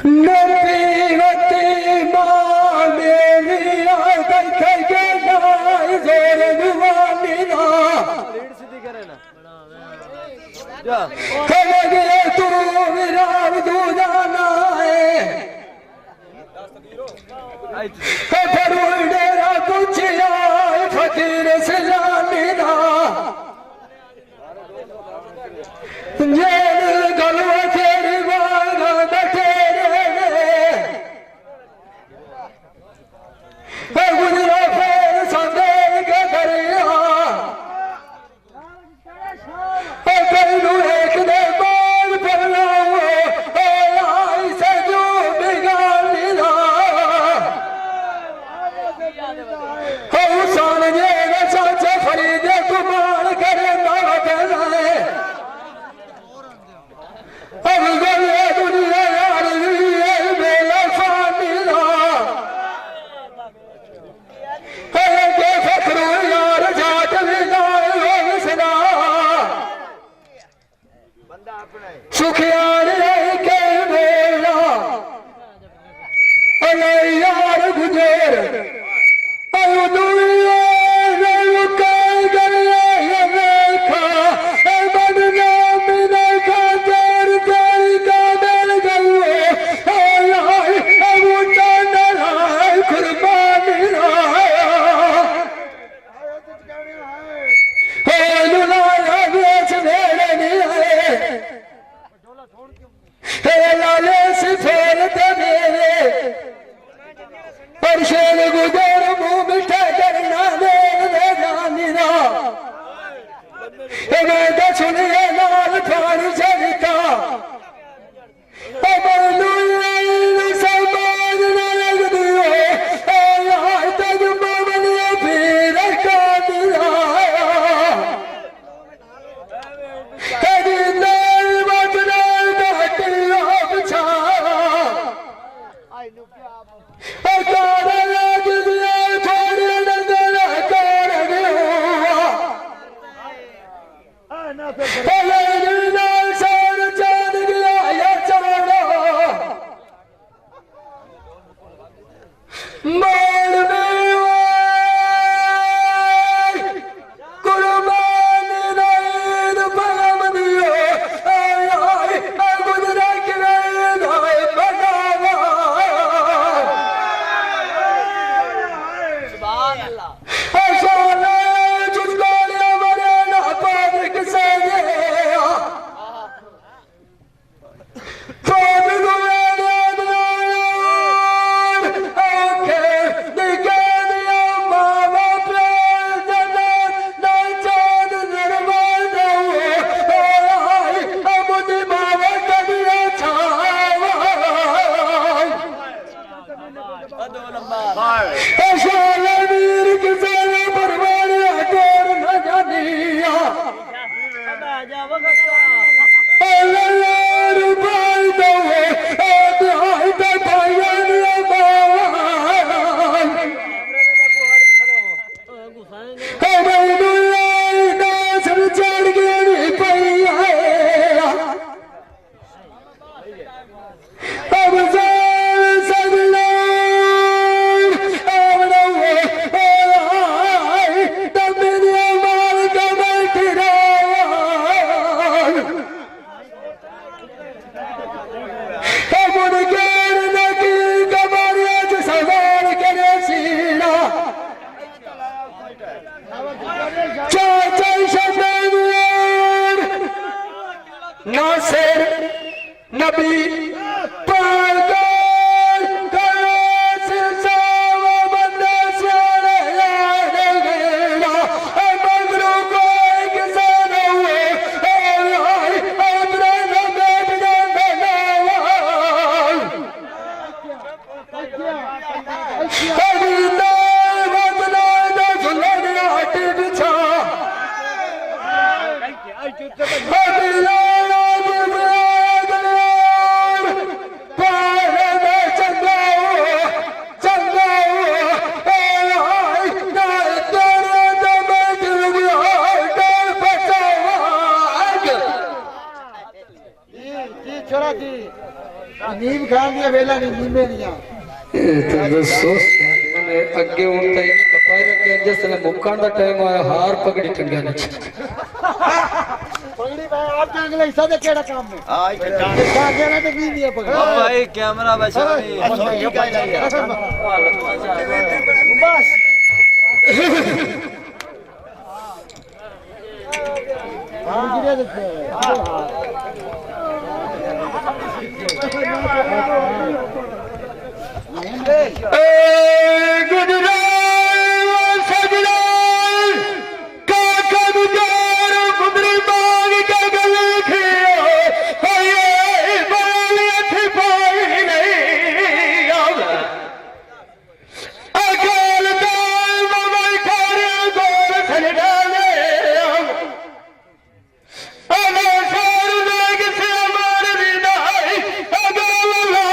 नतीवती माँ मेरी आदत के नाई जोर दुआनी ना लीड सीधी करे ना जा कलगे तू मेरा तू जाना है कफरू डेरा कुछ आए फकीर से जानी ना जेल गलवा तेरी बागा दठेरे गुजरा फेर संदेह के दरिया तेनू एक दे बाल फैलाओ आई से जो बिगाड़ी ना हुसान जे चाचा फरीदे कुमार करे ना फैलाए अब गले दुनिया यार ये बेला फानीला है के फखरू यार जाट विदाई हो सदा बंदा अपना सुखियार के बेला अले यार गुजर अयो दुनिया रे कई गले ये देखा ए बदनाम ने खातर तेरी का दिल गयो हाय हाय अब तनाई कुर्बानी राया हे लुलाया बेच मेरे निराए हे लाले से फेर दे मेरे और शेर गुजर मुंह मिठा करना दे जानी ना मैं तो सुनिए लाल थारी चलता समाज लग दियो यार तक बबलिया फिर का दिलाया कभी नहीं बचना घटिया बिछा अब ਦੀਆਂ ਵੇਲਾਂ ਨਹੀਂ ਨੀਵੇਂ ਦੀਆਂ ਇਹ ਤਾਂ ਦੱਸੋ ਮੈਨੇ ਅੱਗੇ ਹੁਣ ਤਾਂ ਇਹ ਪਤਾ ਹੀ ਲੱਗਿਆ ਜਿਸ ਨੇ ਮੁੱਕਣ ਦਾ ਟਾਈਮ ਆਇਆ ਹਾਰ ਪਕੜੀ ਟੰਗਿਆ ਨੇ ਪਗੜੀ ਮੈਂ ਆਪ ਜਾਣ ਲਈ ਸਾਡੇ ਕਿਹੜਾ ਕੰਮ ਹੈ ਹਾਂ ਇੱਥੇ ਜਾਗੇ ਨਾ ਤੇ ਵੀ ਨਹੀਂ ਪਗੜੀ ਭਾਈ ਕੈਮਰਾ ਬਚਾ ਨਹੀਂ ਬਸ ਹਾਂ ਜਿਹੜੇ ਏ ਗੁਜਰਾਲ ਸਜਣਾ ਕਾਕਾ ਗੁਜਾਰ ਮੁੰਦਰੀ ਬਾਗ ਕੇ ਗਲ ਖਿਓ ਹਏ ਬਾਲੀ ਅੱਠ ਪਾਈ ਨਹੀਂ ਆਵੇ ਅਕਾਲ ਦਾ ਮਮਈ ਖਾਰੇ ਗੋਲ ਸਜਣਾ ਨੇ ਅਨਾ ਸਾਰ ਦੇ ਕਿਸੇ ਮਾਰ ਦੀ ਨਾਈ ਅਗਲ ਲਾ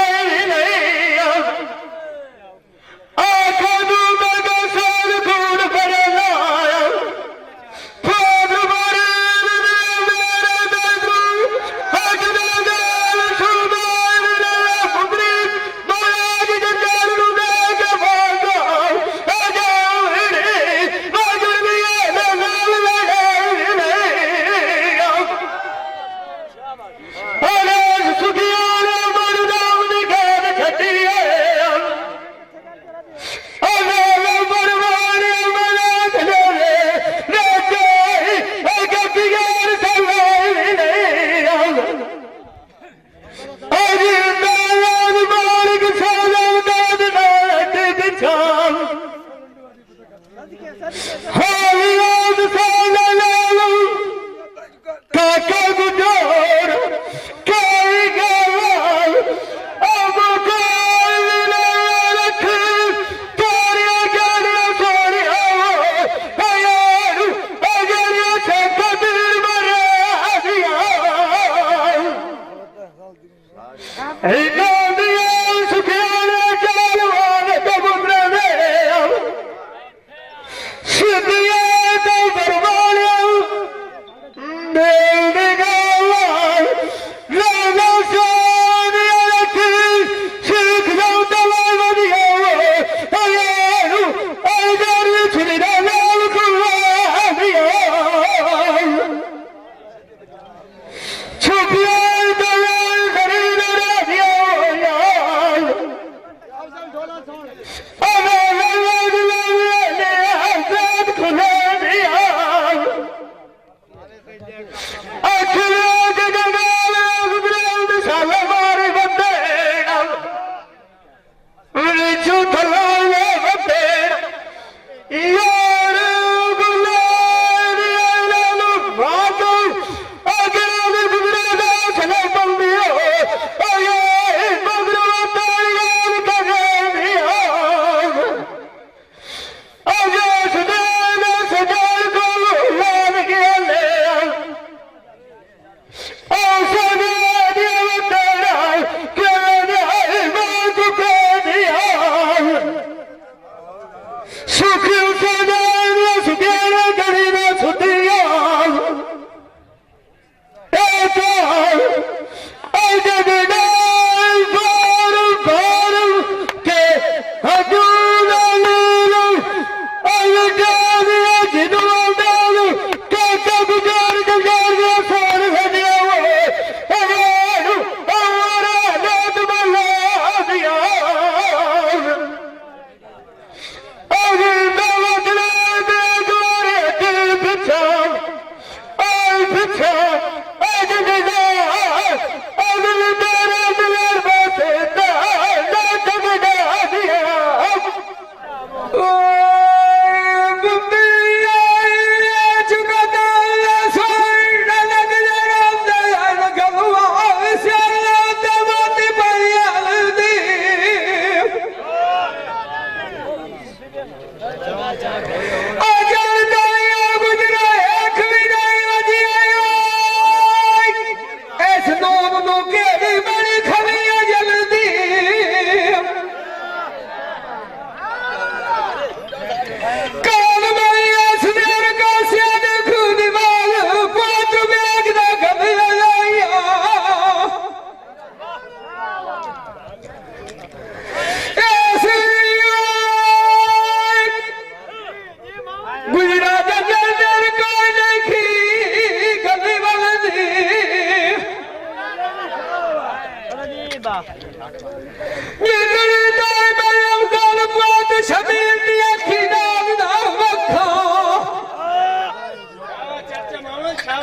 जिंदड़ी दाई मरियम गाल बात शबीर दी अखी नाग दा वखा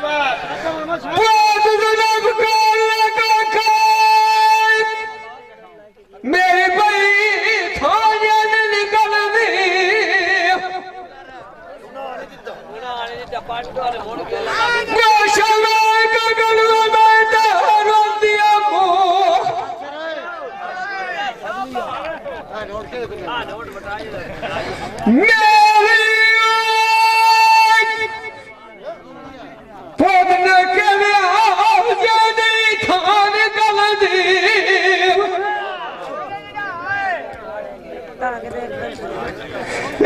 बात जुनब काल लगा खाए मेरी बई थाने निकल दी शवाय का गलवा में दहरो दिया मो मेरी पौधने के लिए जाने थाने गल दी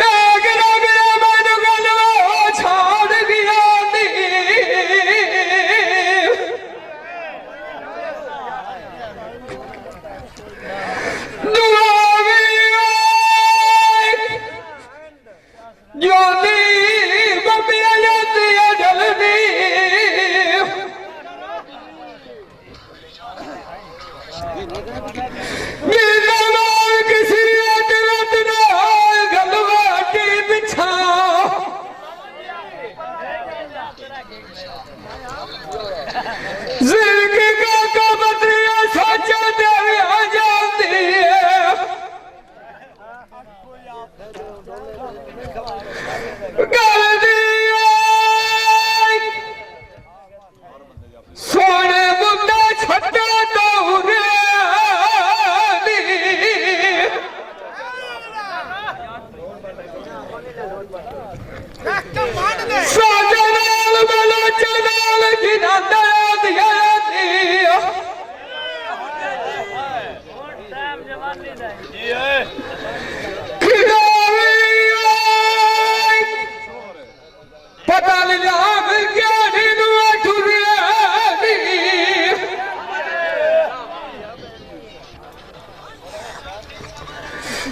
एक रगड़ा मन गलवा छाड़ गया दी ज्योति बबिया जाती है ढलनी किसी गलवा की बिछा जिंदगी का बदरिया सोचा देवी आ जाती है गल दिया सोने मुद्दा छट्टा तो साजनाल बलो चनाल गिना दया दिया दिया पता लगा क्या ढूंढा ठुरिया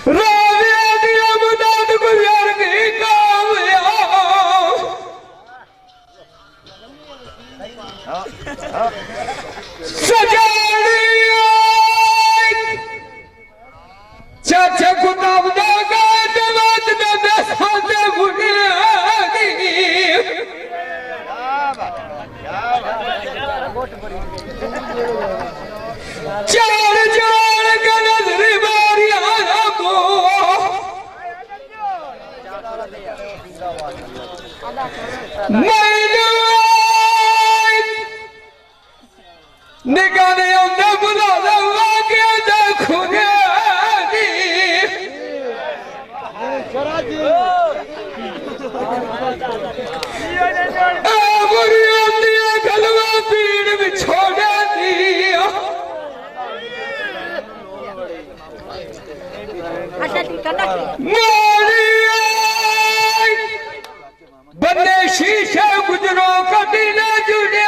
राविया दिया मुदाद गुजर गई कामया सजानिया चाचा गुदाम दागा दवात में बेसाते बुनियादी चार चार गनजरी मारी आया को निकाले उन्हें बुला दवा के देखूंगे गलवा पीड़ में छोड़ा दिया बंदे शीशे गुजरो कभी न जुड़े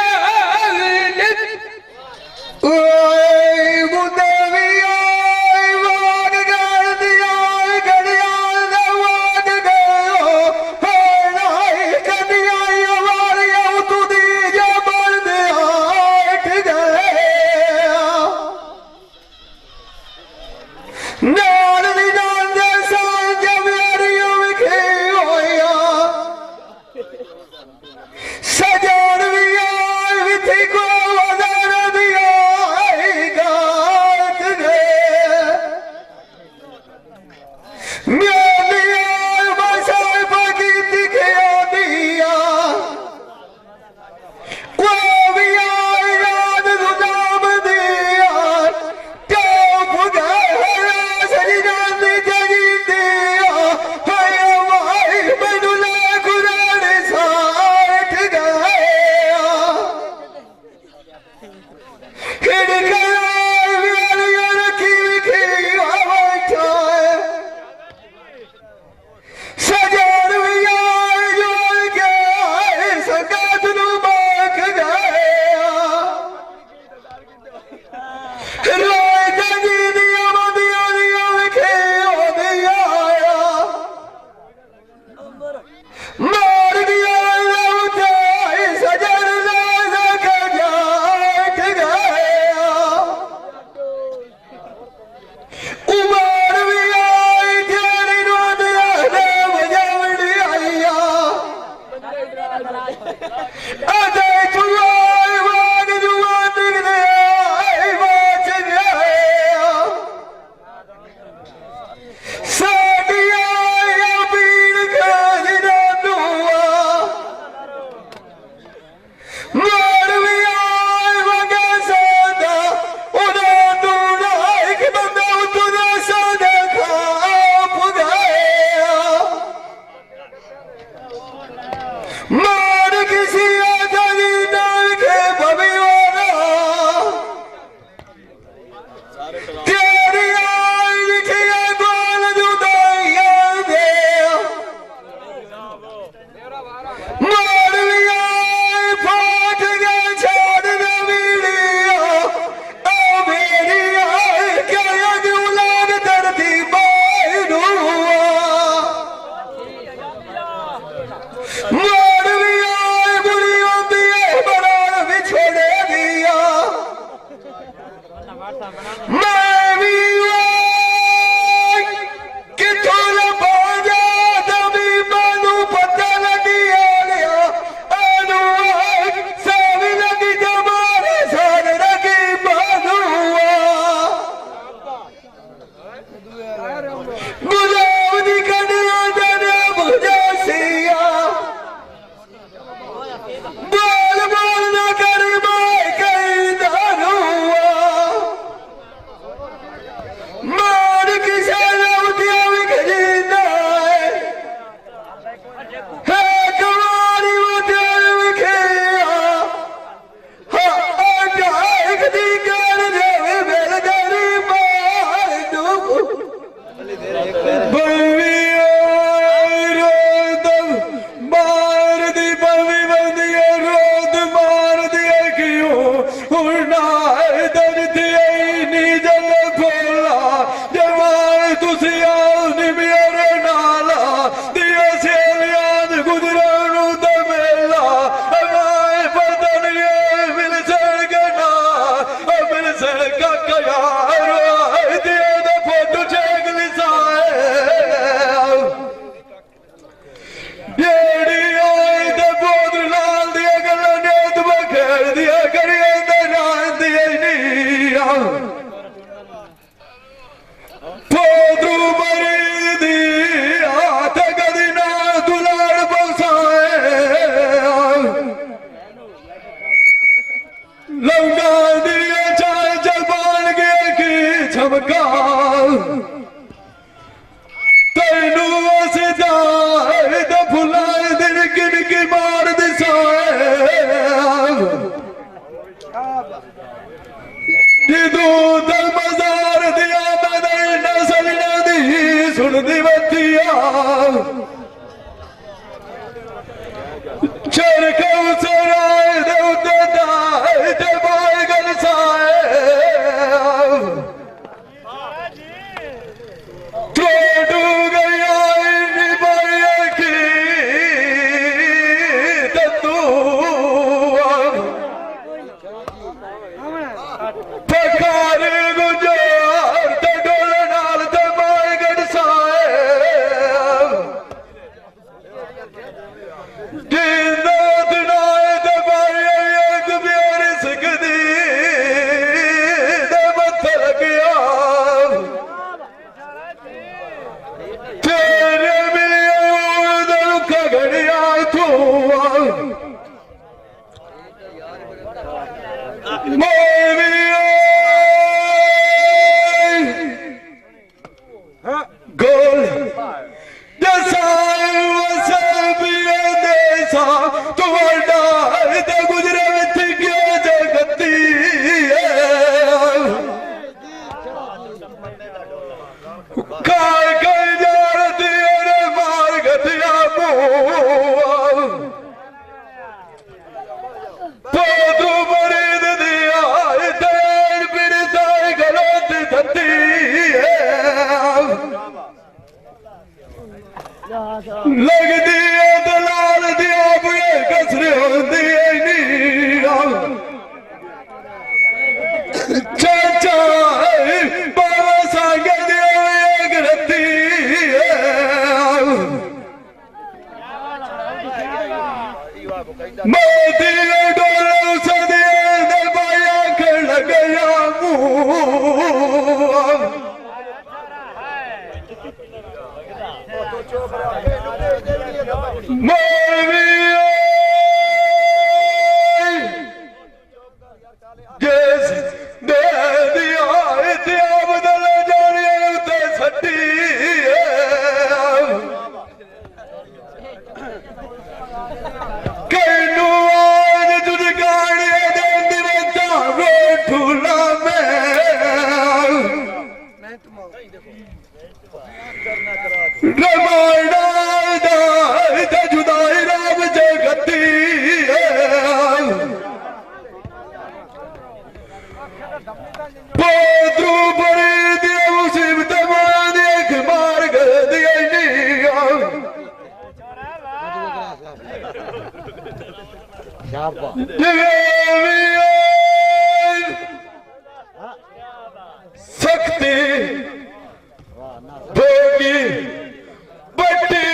का तेनू असदाए द फुलाए दिन गिन के मार दिसाए जदों दल मजार दिया मैं नसल दी सुनदी वतिया चरखा सराय दे उते दाए ते बाय गल साए त्रोडू गया इन बाय की तू पकार गुजार ते डोल नाल ते बाय गल साए लगदी दलाल दिया बुए कसरे होंदी चाचा बाबा सांगे दिया एक रत्ती मोती डोले सदिए दबाया कर लगया मुंह जुदाई राम जगती पोतरू बड़ी दिया मुसीबत देख मार दिया शक्ति भोगी बट्टी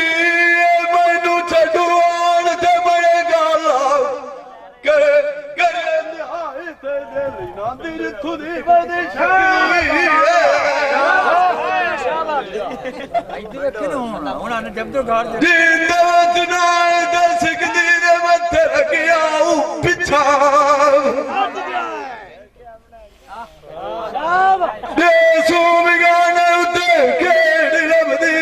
मैनू छड्डू आन ते बड़े गाला करे करे निहाई ते देली ना दिल खुदी बदी जिंदवत नाल दसकदी दे मत्थे रखिया पिछा देसू बिगाने उते खेड़ रबदी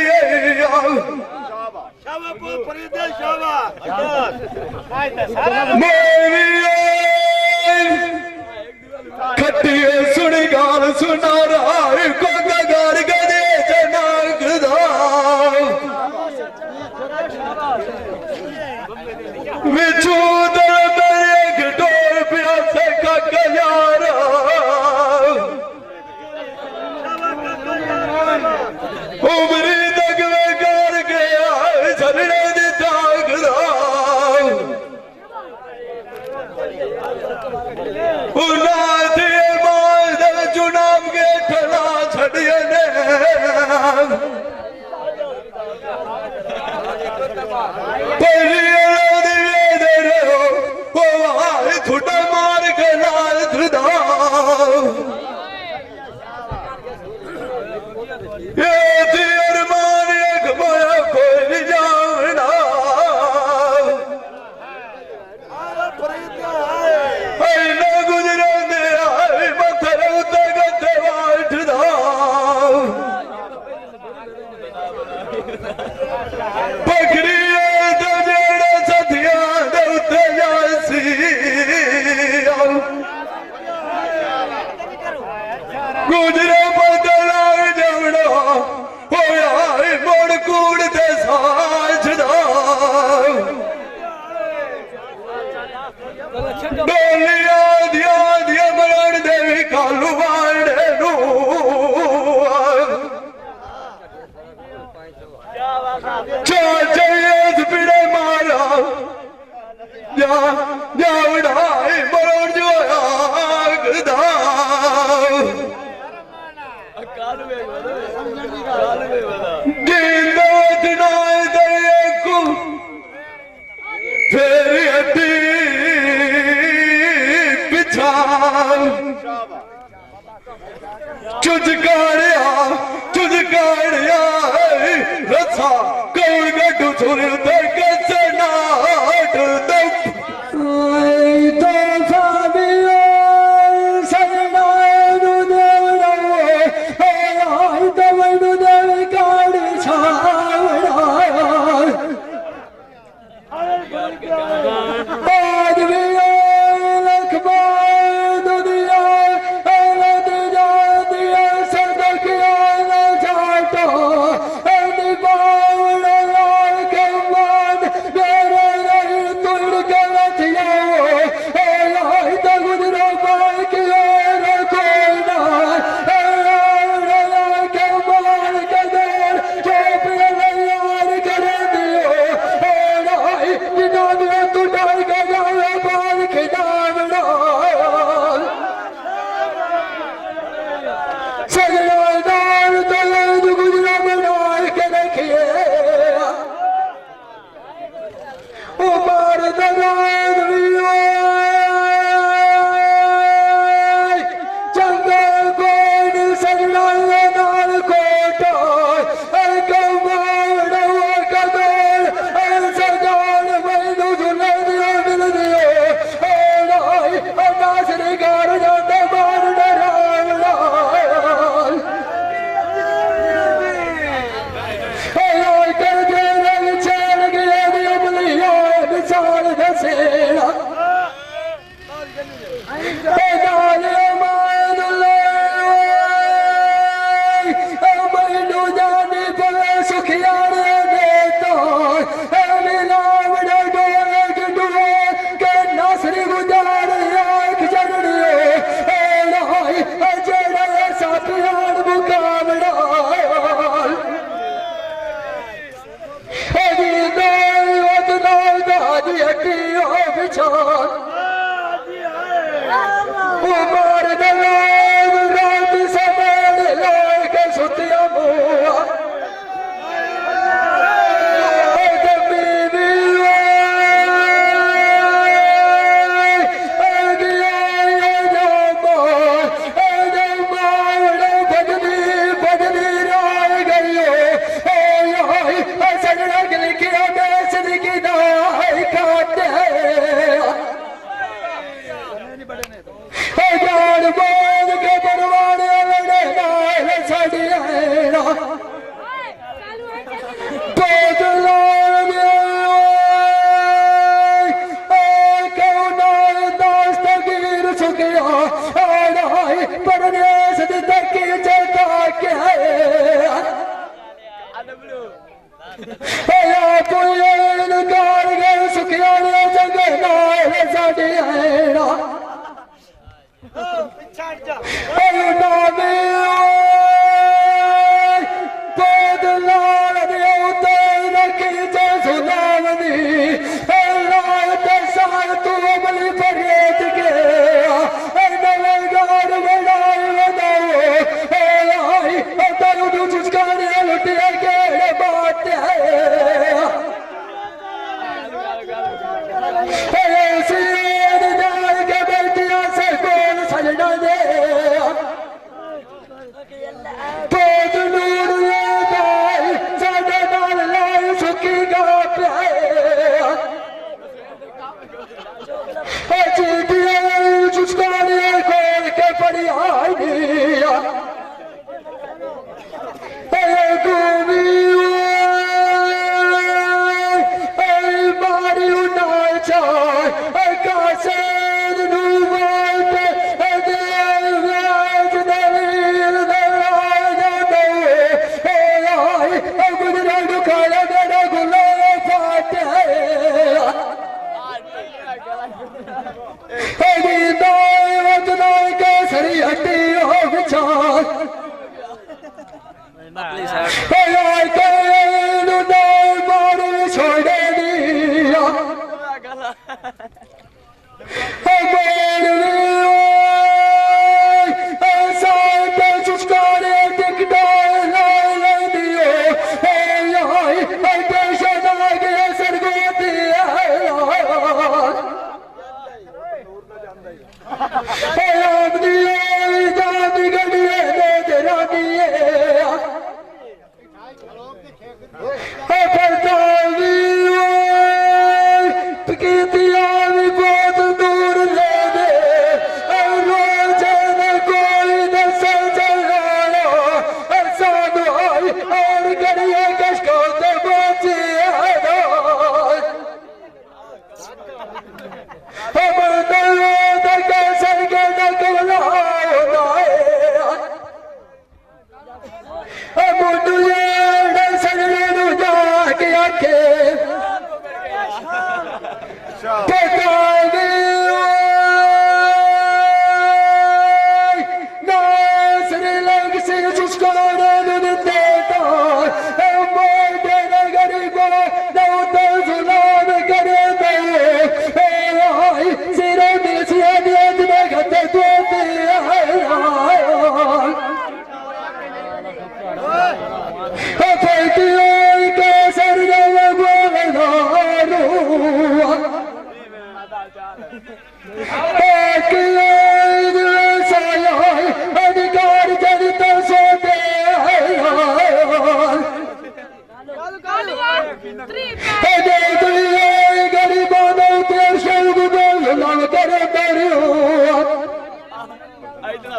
खट्टिए सुनी गाल सुना रहा को गार गदे जनागदा विचू दर मेरे घटोर प्यासे का यारा उमरी तक में गार गया झरने दी ताकदा उनाथे माल दल चुनाव के ठला छड़िए ने थुटा मार के लाल धुदा ये तीर मान एक माया कोई जावना न गुजरे आए मथर उते गते वाठदा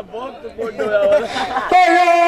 बहुत बोल रहा है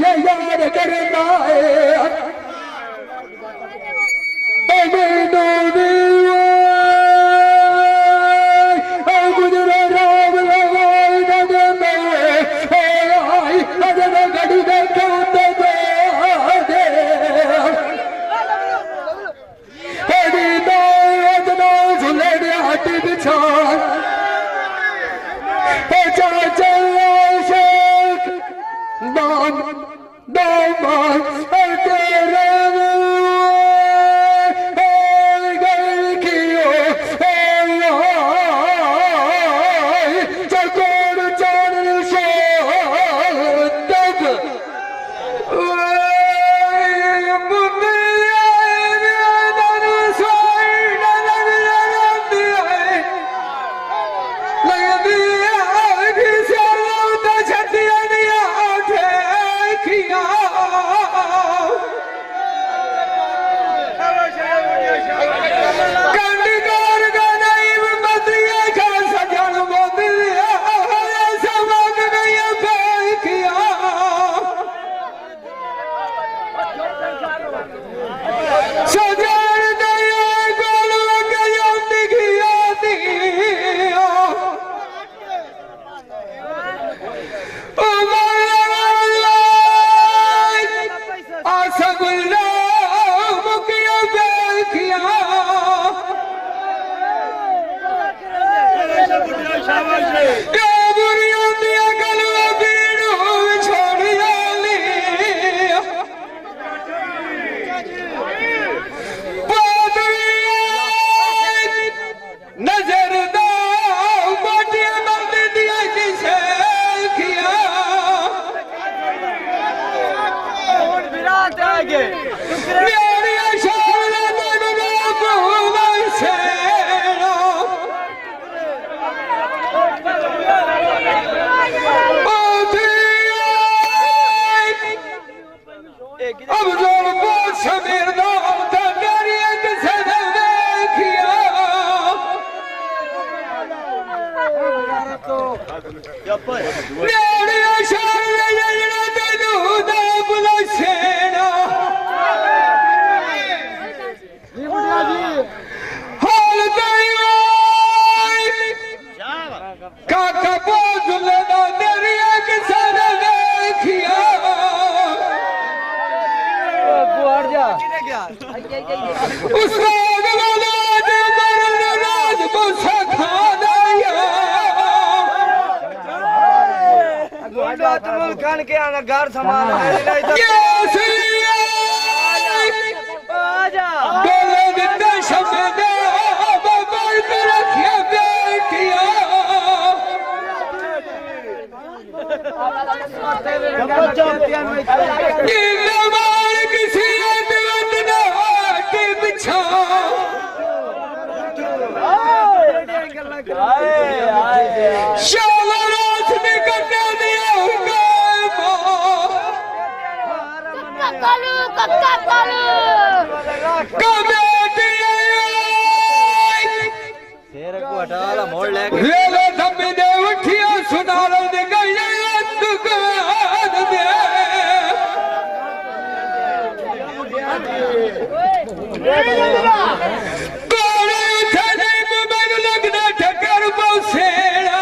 यार करता है मैनू भी गुजरा राम लगाई गड़ी दे हट बिछा अब जो समीर नाम था मेरी एक देखिया मेरी शरण तेनू दा बुलसेना हाल काका बोझले ना मेरी एक देखिया खान के आना घर संभाल मोड़ ले उठिया सुना दे लगना ठकर बसेड़ा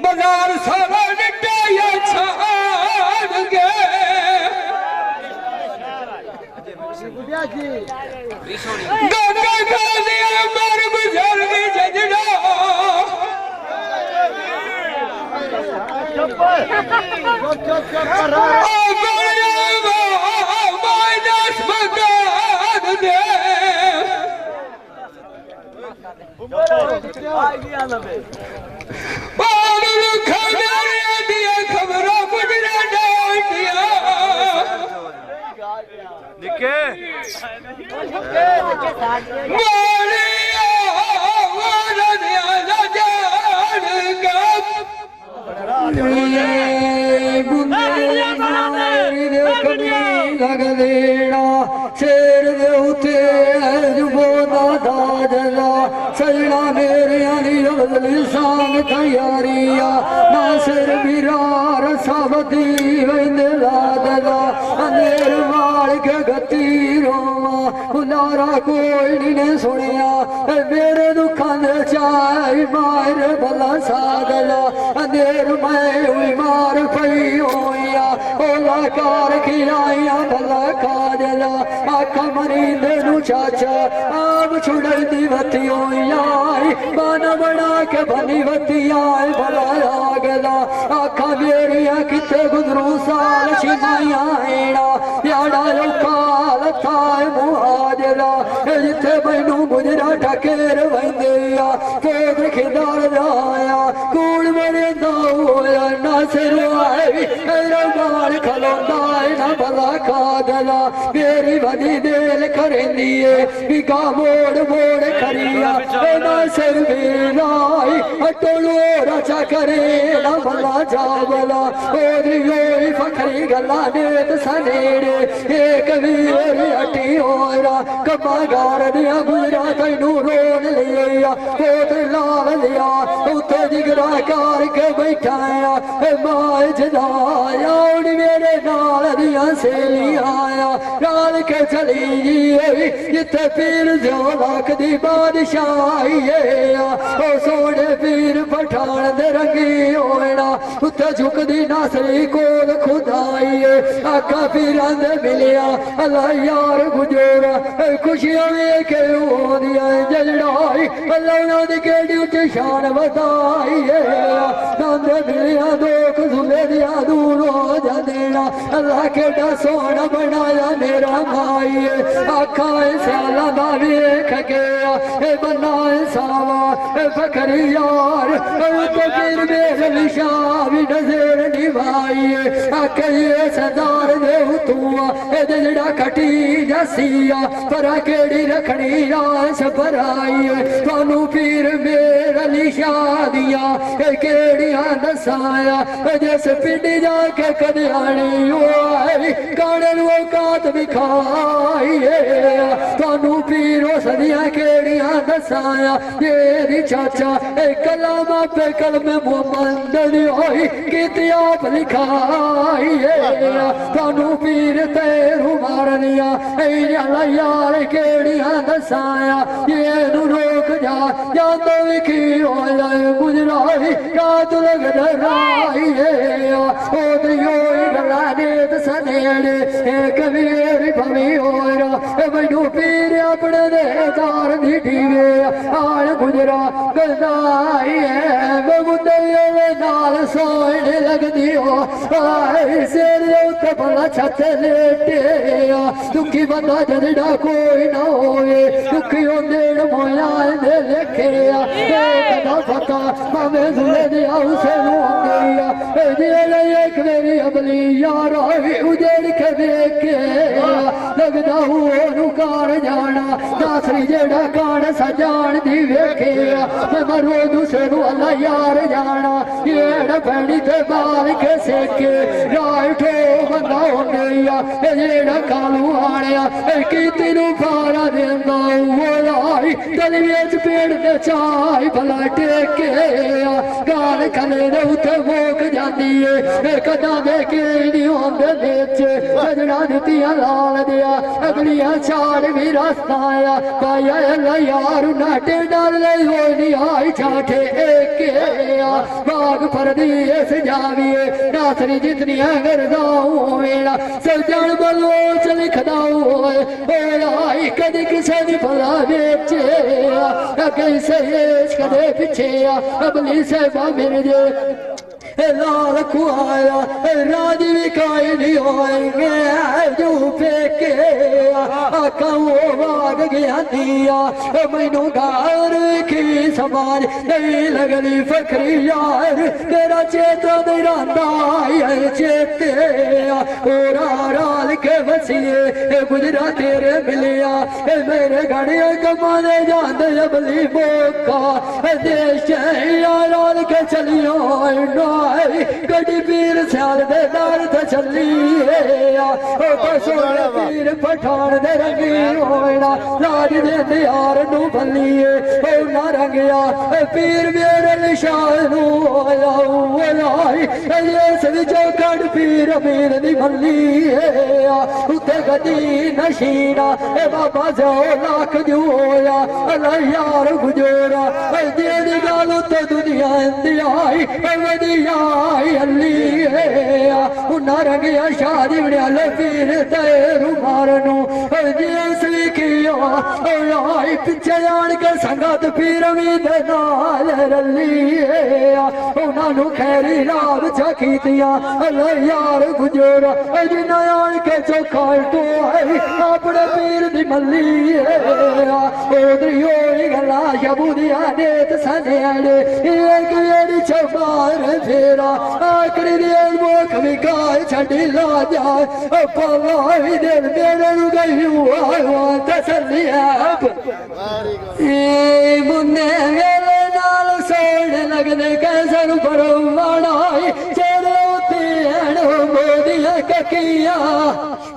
बाजार सारा निकाया छाड़ गए गंगा गाली मर गुजर गई जजड़ा खबरों गुजरा डांटिया लग देना शेर दे उते जुबो दा दाजला सजना ਮੇਰਿਆਂ ਦੀ ਅਵਲੀ ਸਾਂਗ ਤਿਆਰੀਆ ਨਾਸਰ ਵੀਰਾਰ ਸਬਦੀ ਵੰਦੇ ਲਾਦਲਾ ਅੰਦਰ ਵਾਲ ਕੇ ਗੱਤੀ ਰੋਵਾ ਹੁਨਾਰਾ ਕੋਈ ਨਹੀਂ ਸੁਣਿਆ ਮੇਰੇ ਦੁੱਖਾਂ ਦੇ ਚਾਈ ਮਾਰ ਭਲਾ ਸਾਦਲਾ ਅੰਦਰ ਮੈਂ ਹੋਈ ਮਾਰ ਪਈ ਹੋਇਆ ओला कार खिलाया भला काजला आख मरींदे नू चाचा आब छुड़ई दी वती आई बाना बना के बनी वती आई भला लागला आखा मेरिया किथे गुजरू साल छिमाया एड़ा याड़ा काल थाए मुहाजला जिथे मैनू गुजरा ठकेर वंदिया कोद खिदार आया कूड़ मरे दा होया ना सिर आई मेरा बाल खलोंदा ना भला कादला मेरी वदी दिल करेंदी बिगा मोड़ मोड़ खरिया ना सिर बेलाई अटोलो राजा करे ना भला जावला ओरी ओई फखरी गला नेत सनेड़े एक वीर अटी होरा कमा गार दिया गुजरा तैनू रोन लिया कोत लाल लिया उते जिगरा कार के बैठाया माए जदाया उड़ मेरे नाल दिया सेलिया नाल के चली जी जिथे पीर जो लाख दी बादशाही ओ सोने पीर पठान दे रंगी होना उते झुकदी नासरी कोल खुदाई आका पीरां दे मिलिया अल्लाह यार गुजरा खुशियां वेखे होंदियां जलड़ाई अल्लाह उन्हां दी केड़ी उच्च शान वधाई नंद मिलिया दुख सुले दिया दूर हो जांदेना अल्लाह केड़ा सोहना बनाया मेरा भाई आखा स्याला दा वेख गया बन्ना सावा फखरी यार तो फिर मेरे निशा भी नजर निभाई आखे सरदार दे तूआ जड़ा खटी जसिया पर केड़ी रखनी रास भराई थानू पीर मेरा निशा दिया केड़िया दसाया जिस पिंड जाके कदयाणी आई कानन वो कात विखाई थानू पीरो सदिया केड़िया दसाया मेरी चाचा कलामा पे कलम मुहम्मद होई कित आप लिखाई थानू पीर तेरू मार लिया यार केड़िया दसाया ये नू रोक जा जांदो विखी होया गुजराई रात लग राई ओ दियोई गलाने सनेड़े एक वीर भवी होरा मैनू पीर अपने दे दार दी डीवे आल गुजरा गदाई मैं मुंडे नाल सोने लगदी हो सिर उत्ते भला छत लेटे दुखी बंदा जड़ा कोई ना होए दुखी होंदे मोया दे लेखे कदा पता मामे सुले दिया उसे दिया एक मेरी अबली यार उजड़ के देखे लगदा हूँ कार जाना दासरी जेड़ा कान सजान दी वेखे मैं मरो दूसरे अल्लाह यार जाना येड़ पैनी ते बाल के सेके राय ठो बंदा होंदिया जेड़ा कालू आनिया कीती नू फारा देंदा आई तलवे च पेड़ ते चाय भला टेके गाल खले दे उते भोग जांदी कदा देखे नहीं होंदे बेच सजना दित्तियां लाल दिया अगलियां चार भी रास्ता आया पाया यार नाटे डाल ले होनी आई छाठे एक बाग फरदी सजाविए नासरी जितनियां गरदाऊं मेरा सजन बलो च लिखदाऊं आई कदी किसे दी भला बेचे कैसे कदे पिछे अबली साहिबा मेरे जे लाल खुआया राज विकाई नहीं होएंगे जो फेंके आका वो भाग गया दिया मैनू घर की समाज नहीं लगनी फखरी यार तेरा चेता मेरा है चेते राल के बसिए गुजरा तेरे मिलिया मेरे घड़े कमाने जाते अबली मौका देश राल के चलियो गड्डी पीर स्याल दे दार ते चली सोने पीर पठान दे रंगी होना राज दे यार नू भलिए ना रंगे आया पीर मेरे निशानू आया वलाई जिस विचों कड़ पीर अमीर दी मल्ली उत्ते गदी नशीना बाबा जो लाख जो होया अल्लाह यार गुजोरा दी गल तो दुनिया दी आई वदिया अल्ली उन्ना रंगिया शादी बड़े पीर तेरू मारनू जिस लिखिया आई पिछे आन के संगत पीर भी नाल रली उन्होंने खैरी रात चकीतिया अल्लाह यार गुजोरा जिन्ना आन के चौखा तो आई अपने पीर दी मल्ली ओदरी होई गला शबूदिया नेत सनेड़े एक मेरी चौबार फेरा आखरी दिन मुख विकाय छड़ी ला जाए पवाई दिन मेरे गई हुआ तसली मुन्ने मेरे नाल सोने लगने कैसे परवानाई चलो तेड़ मोदिया ककिया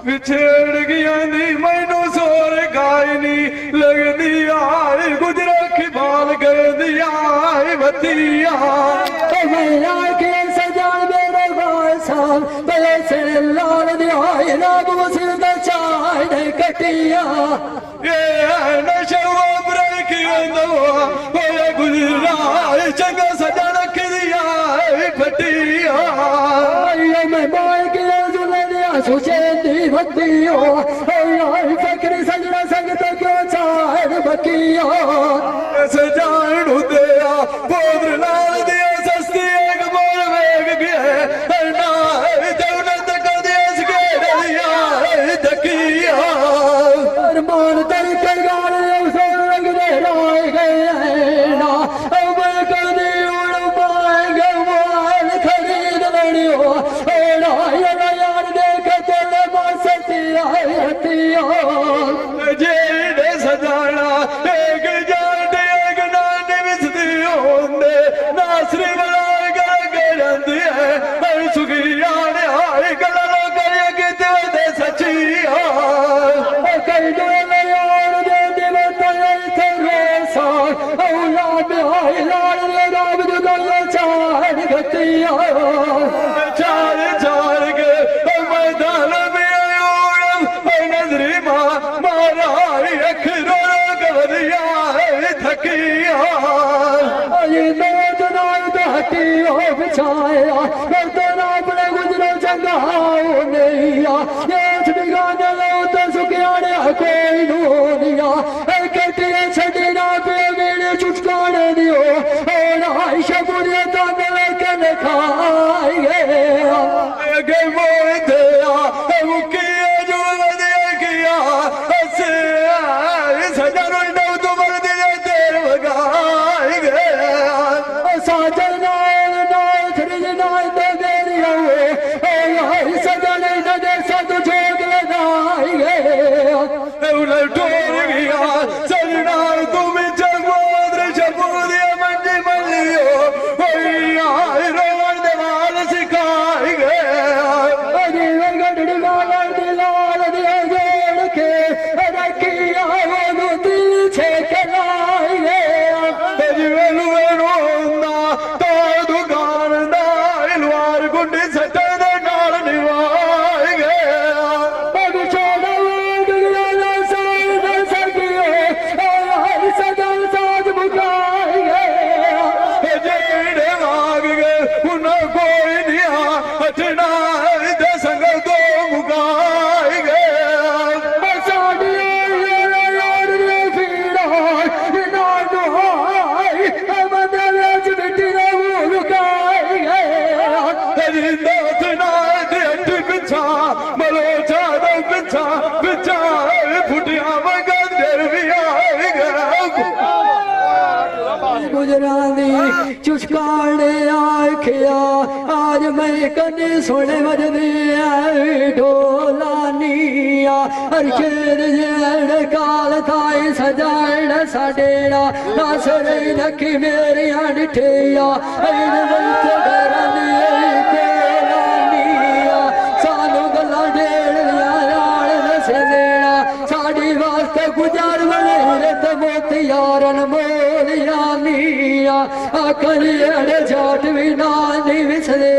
विछेड़ गया नी मैनू सोर गायनी लगदी आई गुजरा खिबाल कर दिया बतिया मेरा के सजान मेरे बासाल पैसे लाल दिहाई राग मुसीद चाय कटिया ये नशवा ब्रेक दवा होया गुजरा चंगा सजा रख दिया बतिया मैं बाल के जुले दिया सोचे दी बतियो फकरी सजना संग तो क्यों चाय बकिया सजान दिया पोदर लाल दिया सस्ती एक बोल वेग गया ना जौनत कर दिया सके दिया दकिया अरमान तेरी करगार सोन रंग दे राय गए ना मैं कर दी उड़ पाएंगे माल खरीद लड़ियो ना यार देख तेरे बासती आई हटिया जेड़े सजाना एक जान एक नानी विसदी होंदे नासरी बना गरंदी है सुखिया ने आई गला करिए किते दे सचिया कई डोले यार दे दिवता थे रोसा औलाद आई लाल रे राम जुदा चार गतिया चार चार के मैदान में उड़म नजरी मारा अखरो गवरिया थकिया ये नोट नाल हटी हो बिछाया तो ना अपने गुजरो चंगा हो नैया ये बिगाने लो तो सुखियाने कोई नोनिया कटिए छड़ी ना पे मेरे चुटकाने दियो और आयशा बुरी तो गले के खाई गए मोए दिया मुकिया जो वदिया किया हसे सजनो नौ तो मर दिया तेर वगाई गया साजन नाल नाल थरी नाल दे मेरी हुए सजन न दे सद जोग लगाई उलट टोर गया सजना तुम जगोद्र शबूदिया मंजी मलियो ओई रोवन देवाल सिखाई गया गढ़ वाला दिलाल दे जोड़ के रखिया वो दिल छे के लाई रोंदा तो दुकान दालवार गुंडी सटे दे नाल निवाई गया जेड़े मांग गए उन्हें कोई दिया हटना दे संग दो मुकाई गया मलोचा पिछा पिछा फुटिया मगन भी आई गया गुजरानी चुस्काने आखिया आज मैं कने सुने बजदी ढोलानिया अरशेर जेड़ काल थाई सजाड़ साडेड़ा नासरे नखी मेरिया डिठिया ऐन बंत घरानी ढोलानिया सानू गल्ला ढेड़िया यार नसे देना साड़ी वास्ते गुजार बने रे ते मोती यारन मोलियानी ਕਲੀੜੇ ਜਾਟ ਵੀ ਨਾਲ ਨਹੀਂ ਵਿਸਦੇ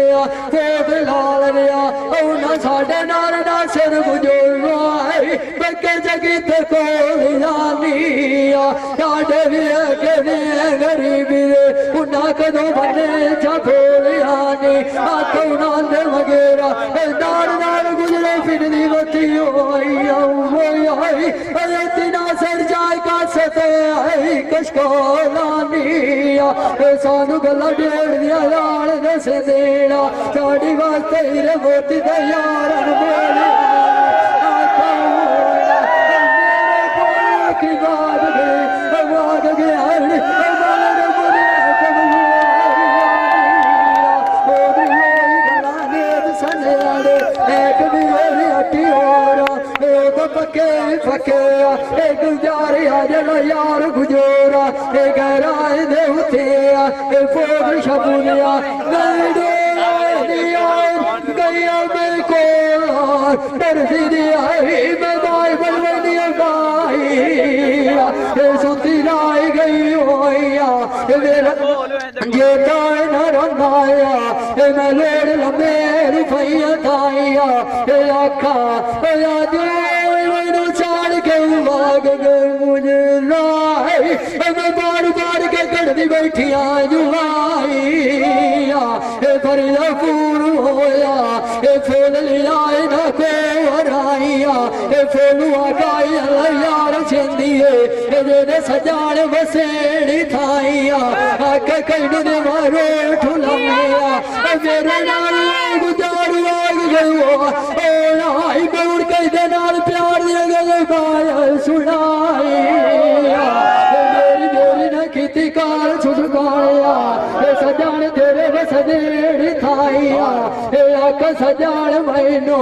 ਕੋਟ ਲਾਲ ਰਿਆ ਉਹਨਾਂ ਸਾਡੇ ਨਾਲ ਦਾ ਸਿਰ ਬੁਝੋਈ ਬੱਕੇ ਜਗੀ ਤੇ ਕੋਲ ਜਾਨੀ ਸਾਡੇ ਵੀ ਕਿਵੇਂ ਗਰੀਬੀ ਦੇ ਉਹਨਾਂ ਕਦੋਂ ਬੰਨੇ ਚਫੋਲਿਆ ਨੀ ਉਹਨਾਂ ਦੇ ਵਗੇਰਾ ਨਾਲ ਗੁਜਰੇ ਫਿਰਦੀ ਬੱਤੀ ਹੋਈ ਹੋਈ ਅਰੇ ਤਿਨਾ ਸਿਰ ਜਾਇ ਕਾ ਸਤੇ ਕਸ਼ਕੋਲਾਨੀ ਸਾਨੂੰ ਗੱਲਾਂ ਡੇੜਦੀਆਂ ਲਾਲ ਦਸ ਦੇਣਾ ਸਾਡੀ ਵਾਸਤੇ ਹੀਰੇ ਮੋਤੀ ਦਾ ਯਾਰਨ ਬੋਲਿਆ ਕੀ ਬਾਤ ਗਏ ਹਣ पक्के फके गुजारिया जड़ा यार गुजोरा गहराए दे उठे फोग शबुलिया गैया में को मैं बलवनी गाई सुनती लाई गई होया मेरा जेता न रंगाया मैं लोड़ लमेरी भैया थाइया आखा चाड़ के भाग गए मुझे लाई मैं बार के कड़ती बैठिया जुलाई फरिया पूर होया फूल लिया न को हराइया फूलू आगाई यार छिंदिए जेने सजान बसेड़ी थाइया कहीं ने मारो ठुला मेरे नाल गुजारू आग गयो आई गौड़ कई दे नाल प्यार दिया गल गाय सुनाई मेरी न खेती कार छुटकाया सजान तेरे सदेड़ी थाइया आक सजान मैनू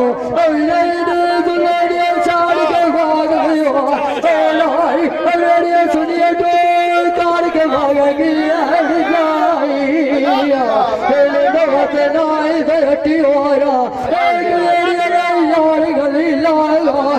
गुलेड़िया चाड़ के भाग गयो मेरी सुनिए डोल कार के भाग गया नाई हटी हो रहा यार गली लाला